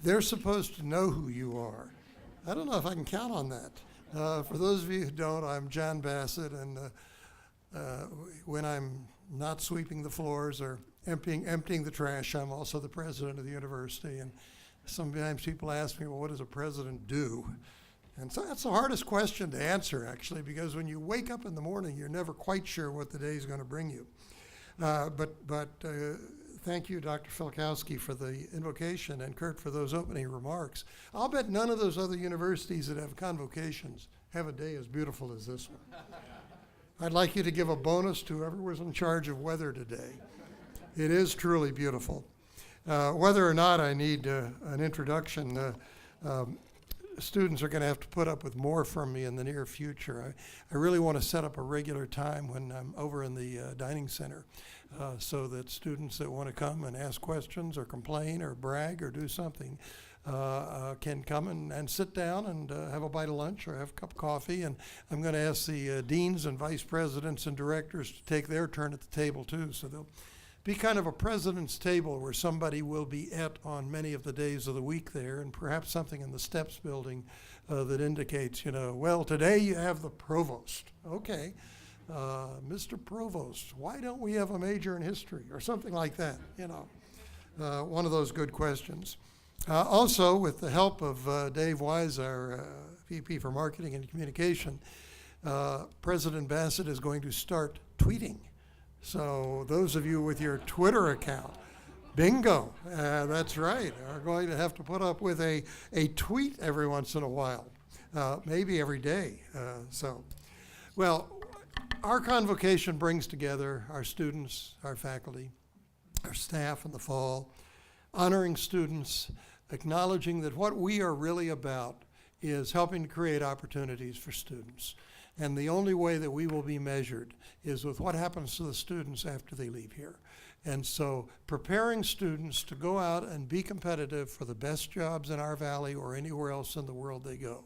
they're supposed to know who you are. I don't know if I can count on that. For those of you who don't, I'm John Bassett, and when I'm not sweeping the floors or emptying the trash, I'm also the president of the university. And sometimes people ask me, well, what does a president do? And so that's the hardest question to answer, actually, because when you wake up in the morning, you're never quite sure what the day is going to bring you. But thank you, Dr. Filkowski, for the invocation, and Kurt for those opening remarks. I'll bet none of those other universities that have convocations have a day as beautiful as this one. I'd like you to give a bonus to whoever was in charge of weather today. It is truly beautiful. Whether or not I need an introduction, students are going to have to put up with more from me in the near future. I really want to set up a regular time when I'm over in the dining center so that students that want to come and ask questions or complain or brag or do something can come and sit down and have a bite of lunch or have a cup of coffee. And I'm going to ask the deans and vice presidents and directors to take their turn at the table too. So they'll be kind of a president's table where somebody will be at on many of the days of the week there, and perhaps something in the steps building that indicates, well, today you have the provost. Okay, Mr. Provost, why don't we have a major in history or something like that, one of those good questions. Also, with the help of Dave Wise, our VP for Marketing and Communication, President Bassett is going to start tweeting. So those of you with your Twitter account, bingo, that's right, are going to have to put up with a tweet every once in a while, maybe every day. Well, our convocation brings together our students, our faculty, our staff in the fall, honoring students, acknowledging that what we are really about is helping to create opportunities for students. And the only way that we will be measured is with what happens to the students after they leave here. And so preparing students to go out and be competitive for the best jobs in our valley or anywhere else in the world they go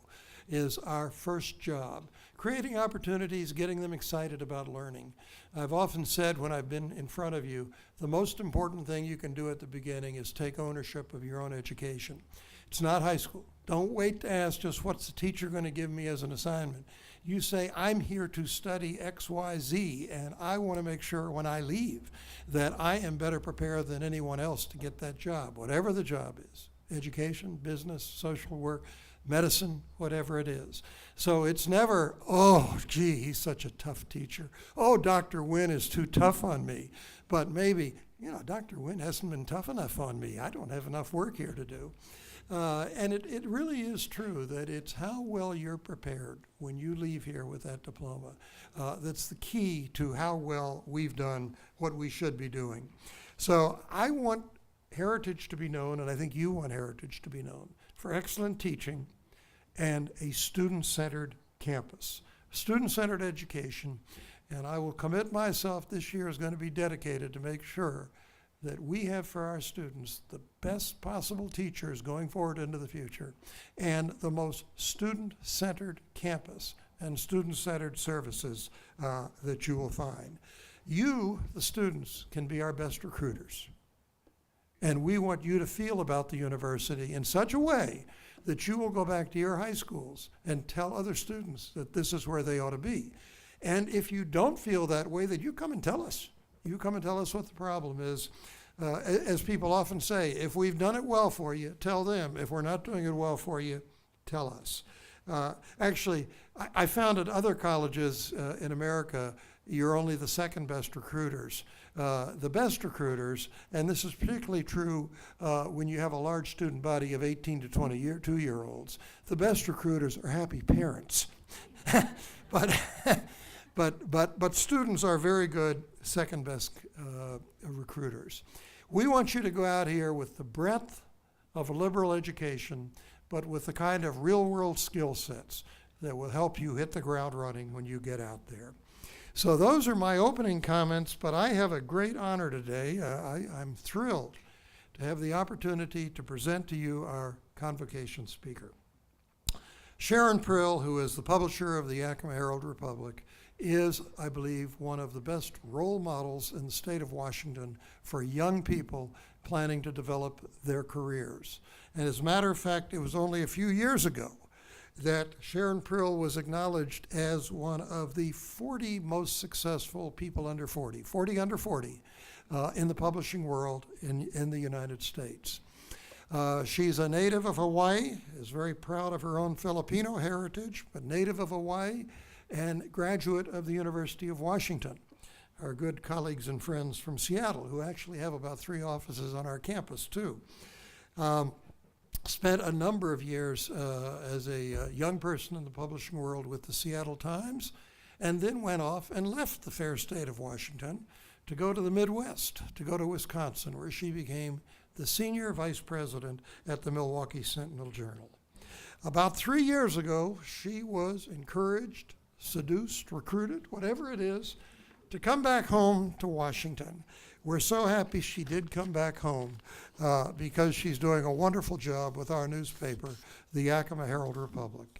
is our first job. Creating opportunities, getting them excited about learning. I've often said when I've been in front of you, the most important thing you can do at the beginning is take ownership of your own education. It's not high school. Don't wait to ask just what's the teacher going to give me as an assignment. You say, I'm here to study X, Y, Z, and I want to make sure when I leave that I am better prepared than anyone else to get that job, whatever the job is, education, business, social work, medicine, whatever it is. So it's never, oh, gee, he's such a tough teacher. Oh, Dr. Wynn is too tough on me. But maybe, Dr. Wynn hasn't been tough enough on me. I don't have enough work here to do. And it really is true that it's how well you're prepared when you leave here with that diploma. That's the key to how well we've done what we should be doing. So I want Heritage to be known, and I think you want Heritage to be known, for excellent teaching and a student-centered campus, student-centered education. And I will commit myself this year is going to be dedicated to make sure that we have for our students the best possible teachers going forward into the future and the most student-centered campus and student-centered services that you will find. You, the students, can be our best recruiters. And we want you to feel about the university in such a way that you will go back to your high schools and tell other students that this is where they ought to be. And if you don't feel that way, then you come and tell us. You come and tell us what the problem is. As people often say, if we've done it well for you, tell them. If we're not doing it well for you, tell us. Actually, I found at other colleges in America, you're only the second best recruiters. The best recruiters, and this is particularly true when you have a large student body of 18 to 22-year-olds, the best recruiters are happy parents. But students are very good second best recruiters. We want you to go out here with the breadth of a liberal education, but with the kind of real-world skill sets that will help you hit the ground running when you get out there. So those are my opening comments, but I have a great honor today. I'm thrilled to have the opportunity to present to you our convocation speaker. Sharon Prill, who is the publisher of the Yakima Herald-Republic, is, I believe, one of the best role models in the state of Washington for young people planning to develop their careers. And as a matter of fact, it was only a few years ago that Sharon Prill was acknowledged as one of the 40 most successful people under 40, 40 under 40, in the publishing world in the United States. She's a native of Hawaii, is very proud of her own Filipino heritage, but native of Hawaii, and graduate of the University of Washington. Our good colleagues and friends from Seattle, who actually have about 3 offices on our campus too. Spent a number of years as a young person in the publishing world with the Seattle Times, and then went off and left the fair state of Washington to go to the Midwest, to go to Wisconsin, where she became the senior vice president at the Milwaukee Sentinel-Journal. About 3 years ago, she was encouraged, seduced, recruited, whatever it is, to come back home to Washington. We're so happy she did come back home because she's doing a wonderful job with our newspaper, the Yakima Herald Republic.